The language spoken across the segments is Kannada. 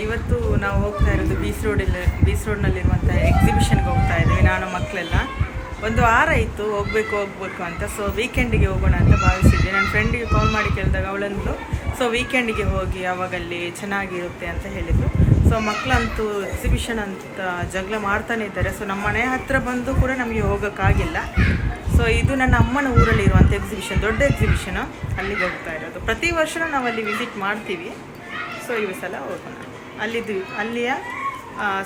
ಇವತ್ತು ನಾವು ಹೋಗ್ತಾ ಇರೋದು ಬೀಚ್ ರೋಡ್ನಲ್ಲಿರುವಂಥ ಎಕ್ಸಿಬಿಷನ್ಗೆ ಹೋಗ್ತಾ ಇದ್ದೀವಿ, ನಾನು ಮಕ್ಕಳೆಲ್ಲ. ಒಂದು ವಾರ ಇತ್ತು ಹೋಗಬೇಕು ಅಂತ. ಸೊ ವೀಕೆಂಡಿಗೆ ಹೋಗೋಣ ಅಂತ ಭಾವಿಸಿದ್ದೆ. ನನ್ನ ಫ್ರೆಂಡಿಗೆ ಕಾಲ್ ಮಾಡಿ ಕೇಳಿದಾಗ ಅವಳಂದು ಸೊ ವೀಕೆಂಡಿಗೆ ಹೋಗಿ ಅವಾಗಲ್ಲಿ ಚೆನ್ನಾಗಿರುತ್ತೆ ಅಂತ ಹೇಳಿದರು. ಸೊ ಮಕ್ಕಳಂತೂ ಎಕ್ಸಿಬಿಷನ್ ಅಂತ ಜಗಳ ಮಾಡ್ತಾನೆ ಇದ್ದಾರೆ. ಸೊ ನಮ್ಮ ಮನೆ ಹತ್ತಿರ ಬಂದು ಕೂಡ ನಮಗೆ ಹೋಗೋಕ್ಕಾಗಿಲ್ಲ. ಸೊ ಇದು ನನ್ನ ಅಮ್ಮನ ಊರಲ್ಲಿರುವಂಥ ಎಕ್ಸಿಬಿಷನ್, ದೊಡ್ಡ ಎಕ್ಸಿಬಿಷನು, ಅಲ್ಲಿಗೆ ಹೋಗ್ತಾ ಇರೋದು. ಪ್ರತಿ ವರ್ಷ ನಾವು ಅಲ್ಲಿ ವಿಸಿಟ್ ಮಾಡ್ತೀವಿ. ಸೊ ಈ ಸಲ ಹೋಗೋಣ. ಅಲ್ಲಿಯ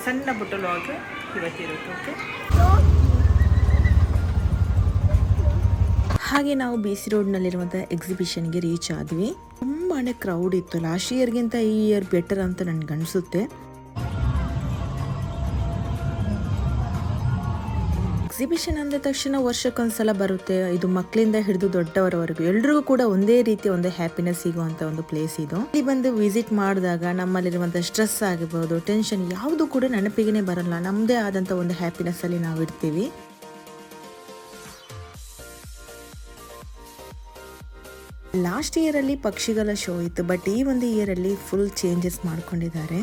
ಸಣ್ಣ ಪುಟ್ಟ ಲಾಗ್ ಇವತ್ತಿರುತ್ತೆ. ಓಕೆ, ಹಾಗೆ ನಾವು ಬೀಚ್ ರೋಡ್ನಲ್ಲಿರುವಂಥ ಎಕ್ಸಿಬಿಷನ್ಗೆ ರೀಚ್ ಆದ್ವಿ. ತುಂಬಾ ಕ್ರೌಡ್ ಇತ್ತು. ಲಾಸ್ಟ್ ಇಯರ್ಗಿಂತ ಈ ಇಯರ್ ಬೆಟರ್ ಅಂತ ನನಗೆ ಅನಿಸುತ್ತೆ. ಎಕ್ಸಿಬಿಷನ್ ಅಂದ ತಕ್ಷಣ ವರ್ಷಕ್ಕೊಂದ್ಸಲ ಬರುತ್ತೆ. ಇದು ಮಕ್ಕಳಿಂದ ಹಿಡಿದು ದೊಡ್ಡವರವರೆಗೂ ಎಲ್ರಿಗೂ ಕೂಡ ಒಂದೇ ರೀತಿಯ ಒಂದು ಹ್ಯಾಪಿನೆಸ್ ಸಿಗುವಂಥ ಒಂದು ಪ್ಲೇಸ್ ಇದು. ಇಲ್ಲಿ ಬಂದು ವಿಸಿಟ್ ಮಾಡಿದಾಗ ನಮ್ಮಲ್ಲಿರುವಂಥ ಸ್ಟ್ರೆಸ್ ಆಗಿರ್ಬೋದು, ಟೆನ್ಷನ್ ಯಾವುದು ಕೂಡ ನೆನಪಿಗೆ ಬರಲ್ಲ. ನಮ್ಮದೇ ಆದಂಥ ಒಂದು ಹ್ಯಾಪಿನೆಸ್ ಅಲ್ಲಿ ನಾವು ಇರ್ತೀವಿ. ಲಾಸ್ಟ್ ಇಯರಲ್ಲಿ ಪಕ್ಷಿಗಳ ಶೋ ಇತ್ತು, ಬಟ್ ಈ ಒಂದು ಇಯರಲ್ಲಿ ಫುಲ್ ಚೇಂಜಸ್ ಮಾಡ್ಕೊಂಡಿದ್ದಾರೆ.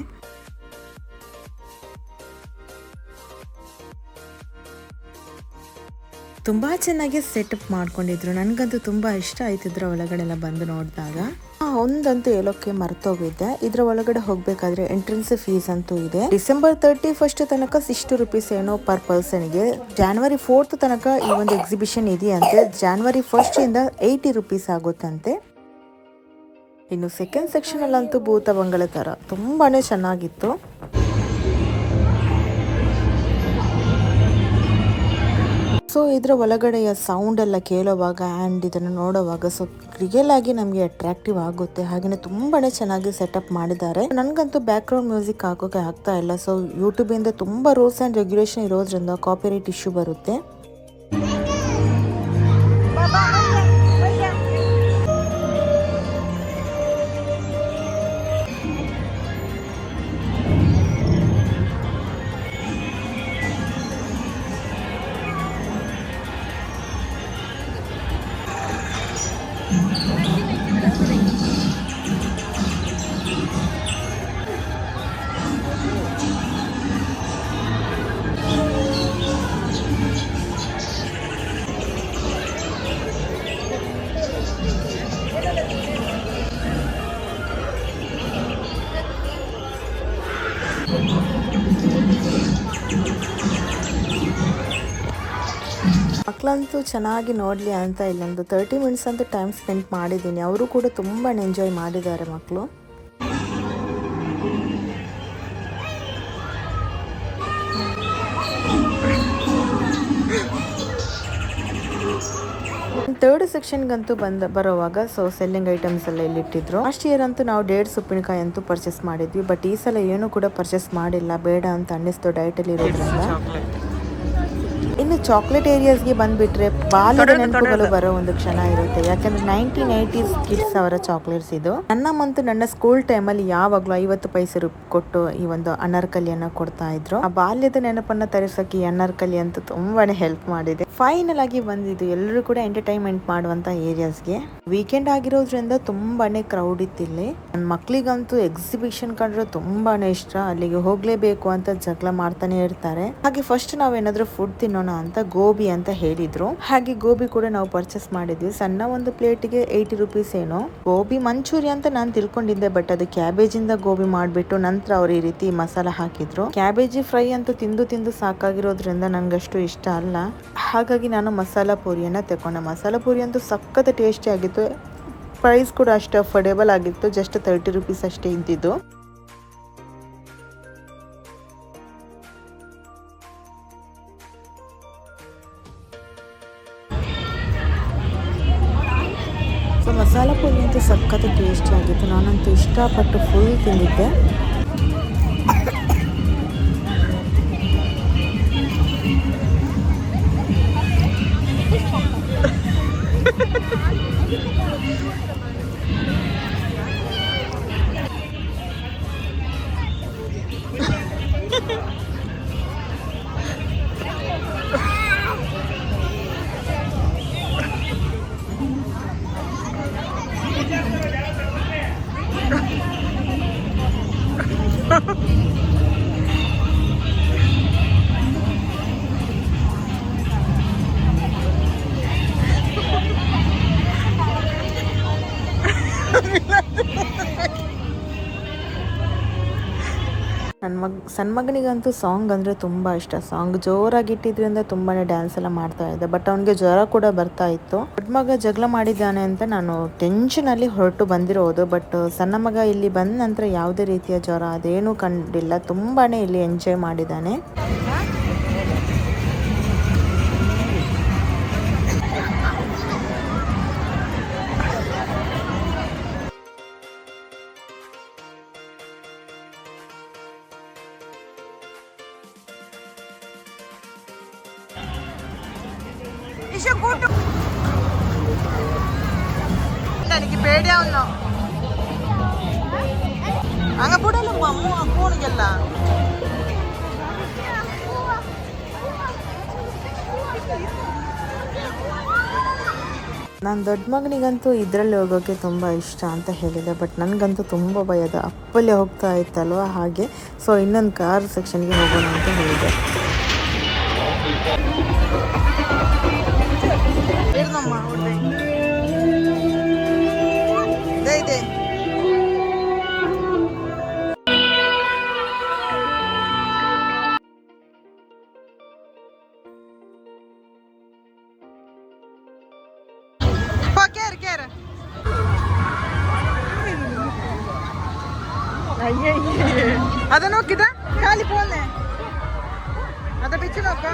ತುಂಬಾ ಚೆನ್ನಾಗಿ ಸೆಟಪ್ ಮಾಡ್ಕೊಂಡಿದ್ರು. ನನಗಂತೂ ತುಂಬಾ ಇಷ್ಟ ಆಯ್ತಿದ್ರ ಒಳಗಡೆ ಎಲ್ಲ ಬಂದು ನೋಡಿದಾಗ. ಒಂದಂತೂ ಹೇಳೋಕೆ ಮರ್ತೋಗಿದ್ದೆ, ಇದ್ರ ಒಳಗಡೆ ಹೋಗ್ಬೇಕಾದ್ರೆ ಎಂಟ್ರೆನ್ಸ್ ಫೀಸ್ ಅಂತೂ ಇದೆ. ಡಿಸೆಂಬರ್ 31 ತನಕ 60 ರೂಪೀಸ್ ಏನೋ ಪರ್ ಪರ್ಸನ್ಗೆ. January 4th ತನಕ ಈ ಒಂದು ಎಕ್ಸಿಬಿಷನ್ ಇದೆಯಂತೆ. January 1st ಇಂದ 80 ರೂಪೀಸ್ ಆಗುತ್ತಂತೆ. ಇನ್ನು ಸೆಕೆಂಡ್ ಸೆಕ್ಷನ್ ಅಲ್ಲಂತೂ ಭೂತ ಬಂಗಲೆ ತರ ತುಂಬಾನೇ ಚೆನ್ನಾಗಿತ್ತು. ಸೊ ಇದರ ಒಳಗಡೆಯ ಸೌಂಡ್ ಎಲ್ಲ ಕೇಳೋವಾಗ ಆ್ಯಂಡ್ ಇದನ್ನು ನೋಡೋವಾಗ ಸೊ ರಿಯಲ್ ಆಗಿ ನಮಗೆ ಅಟ್ರಾಕ್ಟಿವ್ ಆಗುತ್ತೆ. ಹಾಗೆಯೇ ತುಂಬಾನೇ ಚೆನ್ನಾಗಿ ಸೆಟಪ್ ಮಾಡಿದ್ದಾರೆ. ನನಗಂತೂ ಬ್ಯಾಕ್ ಗ್ರೌಂಡ್ ಮ್ಯೂಸಿಕ್ ಹಾಕೋಕೆ ಆಗ್ತಾ ಇಲ್ಲ. ಸೊ ಯೂಟ್ಯೂಬಿಂದ ತುಂಬ ರೂಲ್ಸ್ ಆ್ಯಂಡ್ ರೆಗ್ಯುಲೇಷನ್ ಇರೋದ್ರಿಂದ ಕಾಪಿರೈಟ್ ಇಶ್ಯೂ ಬರುತ್ತೆ. ಮಕ್ಕಳಂತೂ ಚೆನ್ನಾಗಿ ನೋಡಲಿ ಅಂತ ಇಲ್ಲೊಂದು 30 ಮಿನಿಟ್ಸ್ ಅಂತೂ ಟೈಮ್ ಸ್ಪೆಂಡ್ ಮಾಡಿದ್ದೀನಿ. ಅವರು ಕೂಡ ತುಂಬಾ ಎಂಜಾಯ್ ಮಾಡಿದ್ದಾರೆ ಮಕ್ಕಳು. ಥರ್ಡ್ ಸೆಕ್ಷನ್ಗಂತೂ ಬರೋವಾಗ ಸೊ ಸೆಲ್ಲಿಂಗ್ ಐಟಮ್ಸ್ ಎಲ್ಲ ಇಲ್ಲಿಟ್ಟಿದ್ರು. ಲಾಸ್ಟ್ ಇಯರ್ ಅಂತೂ ನಾವು 1.5 ಉಪ್ಪಿನಕಾಯಿ ಅಂತೂ ಪರ್ಚೇಸ್ ಮಾಡಿದ್ವಿ. ಬಟ್ ಈ ಸಲ ಏನು ಕೂಡ ಪರ್ಚೇಸ್ ಮಾಡಿಲ್ಲ, ಬೇಡ ಅಂತ ಅನ್ನಿಸ್ತು ಡಯಟಲ್ಲಿ ಇರೋದ್ರಿಂದ. ಇನ್ನು ಚಾಕ್ಲೇಟ್ ಏರಿಯಾಸ್ಗೆ ಬಂದ್ಬಿಟ್ರೆ ಬಾಲ್ಯದ ನೆನಪುಗಳು ಬರೋ ಒಂದು ಕ್ಷಣ ಇರುತ್ತೆ. ಯಾಕಂದ್ರೆ 1980s ಕಿಡ್ಸ್ ಅವರ ಚಾಕ್ಲೇಟ್ಸ್ ಇದು. ನನ್ನ ಸ್ಕೂಲ್ ಟೈಮಲ್ಲಿ ಯಾವಾಗ್ಲೂ 50 ಪೈಸೆ ಕೊಟ್ಟು ಈ ಒಂದು ಅನಾರ್ಕಲಿಯನ್ನ ಕೊಡ್ತಾ ಇದ್ರು. ಆ ಬಾಲ್ಯದ ನೆನಪನ್ನ ತರಿಸೋಕೆ ಈ ಅನಾರ್ಕಲಿ ಅಂತೂ ತುಂಬಾನೇ ಹೆಲ್ಪ್ ಮಾಡಿದೆ. ಫೈನಲ್ ಆಗಿ ಬಂದಿದ್ದು ಎಲ್ಲರೂ ಕೂಡ ಎಂಟರ್ಟೈನ್ಮೆಂಟ್ ಮಾಡುವಂತ ಏರಿಯಾಸ್ಗೆ. ವೀಕೆಂಡ್ ಆಗಿರೋದ್ರಿಂದ ತುಂಬಾನೇ ಕ್ರೌಡ್ ಇತ್ತು ಇಲ್ಲಿ. ನನ್ನ ಮಕ್ಳಿಗಂತೂ ಎಕ್ಸಿಬಿಷನ್ ಕಂಡ್ರೆ ತುಂಬಾನೇ ಇಷ್ಟ. ಅಲ್ಲಿಗೆ ಹೋಗ್ಲೇಬೇಕು ಅಂತ ಜಗಳ ಮಾಡ್ತಾನೆ ಇರ್ತಾರೆ. ಹಾಗೆ ಫಸ್ಟ್ ನಾವೇನಾದ್ರೂ ಫುಡ್ ತಿನ್ನೋಣ ಅಂತ ಗೋಬಿ ಅಂತ ಹೇಳಿದ್ರು. ಹಾಗೆ ಗೋಬಿ ಕೂಡ ನಾವು ಪರ್ಚೇಸ್ ಮಾಡಿದ್ವಿ. ಸಣ್ಣ ಒಂದು ಪ್ಲೇಟ್ಗೆ 80 ರೂಪೀಸ್ ಏನೋ. ಗೋಬಿ ಮಂಚೂರಿ ಅಂತ ನಾನು ತಿಳ್ಕೊಂಡಿದ್ದೆ, ಬಟ್ ಅದು ಕ್ಯಾಬೇಜ್ ಇಂದ ಗೋಬಿ ಮಾಡ್ಬಿಟ್ಟು ನಂತರ ಅವ್ರು ಈ ರೀತಿ ಮಸಾಲ ಹಾಕಿದ್ರು. ಕ್ಯಾಬೇಜಿ ಫ್ರೈ ಅಂತೂ ತಿಂದು ಸಾಕಾಗಿರೋದ್ರಿಂದ ನಂಗಷ್ಟು ಇಷ್ಟ ಅಲ್ಲ. ಹಾಗಾಗಿ ನಾನು ಮಸಾಲಾ ಪೂರಿಯನ್ನ ತಗೊಂಡೆ. ಮಸಾಲಾ ಪೂರಿ ಅಂತೂ ಸಖತ್ ಟೇಸ್ಟಿ ಆಗಿತ್ತು. ಪ್ರೈಸ್ ಕೂಡ ಅಷ್ಟು ಅಫೋರ್ಡೆಬಲ್ ಆಗಿತ್ತು. ಜಸ್ಟ್ 30 ರೂಪೀಸ್ ಅಷ್ಟೇ ಇದ್ದಿದ್ದು. ಮಸಾಲ ಪುರಿ ಅಂತೂ ಸಖತ್ ಟೇಸ್ಟಿ ಆಗಿತ್ತು. ನಾನಂತೂ ಇಷ್ಟಪಟ್ಟು ಫುಲ್ ತಿಂದಿದ್ದೆ. ಸಣ್ಣ ಮಗನಿಗಂತೂ ಸಾಂಗ್ ಅಂದರೆ ತುಂಬ ಇಷ್ಟ. ಸಾಂಗ್ ಜೋರಾಗಿ ಇಟ್ಟಿದ್ರಿಂದ ತುಂಬಾ ಡ್ಯಾನ್ಸ್ ಎಲ್ಲ ಮಾಡ್ತಾ ಇದ್ದೆ. ಬಟ್ ಅವನಿಗೆ ಜ್ವರ ಕೂಡ ಬರ್ತಾ ಇತ್ತು. ದೊಡ್ಡ ಮಗ ಜಗಳ ಮಾಡಿದ್ದಾನೆ ಅಂತ ನಾನು ಟೆನ್ಷನಲ್ಲಿ ಹೊರಟು ಬಂದಿರೋದು. ಬಟ್ ಸಣ್ಣ ಮಗ ಇಲ್ಲಿ ಬಂದ ನಂತರ ಯಾವುದೇ ರೀತಿಯ ಜ್ವರ ಅದೇನೂ ಕಂಡಿಲ್ಲ. ತುಂಬಾ ಇಲ್ಲಿ ಎಂಜಾಯ್ ಮಾಡಿದ್ದಾನೆ. എനിക്ക് പേടിയാവുന്നു അങ്ങ് പൂടല്ലോ ഫോണിಗೆಲ್ಲ ನಾನು ದೊಡ್ಡ ಮಗನಿಗಂತೂ ಇದರಲ್ಲಿ ಹೋಗೋಕ್ಕೆ ತುಂಬ ಇಷ್ಟ ಅಂತ ಹೇಳಿದೆ. ಬಟ್ ನನಗಂತೂ ತುಂಬ ಭಯದ ಅಪ್ಪಲ್ಲೇ ಹೋಗ್ತಾ ಇತ್ತಲ್ವ ಹಾಗೆ. ಸೊ ಇನ್ನೊಂದು ಕಾರ್ ಸೆಕ್ಷನ್ಗೆ ಹೋಗೋಣ ಅಂತ ಹೇಳಿದೆ. അത നോക്കിത കാലി പോന്നേ അത പിച്ച് നോക്ക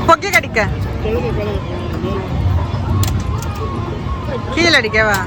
പൊക്കി കടിക്ക കീഴടിക്കവാ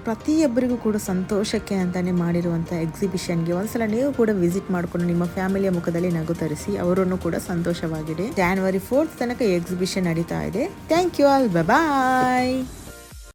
ಪ್ರತಿಯೊಬ್ಬರಿಗೂ ಕೂಡ ಸಂತೋಷಕ್ಕೆ ಅಂತಲೇ ಮಾಡಿರುವಂಥ ಎಕ್ಸಿಬಿಷನ್ಗೆ ಒಂದ್ಸಲ ನೀವು ಕೂಡ ವಿಸಿಟ್ ಮಾಡಿಕೊಂಡು ನಿಮ್ಮ ಫ್ಯಾಮಿಲಿಯ ಮುಖದಲ್ಲಿ ನಗು ತರಿಸಿ ಅವರನ್ನು ಕೂಡ ಸಂತೋಷವಾಗಿದೆ. January 4th ತನಕ ಎಕ್ಸಿಬಿಷನ್ ನಡೀತಾ ಇದೆ. Thank you all, bye.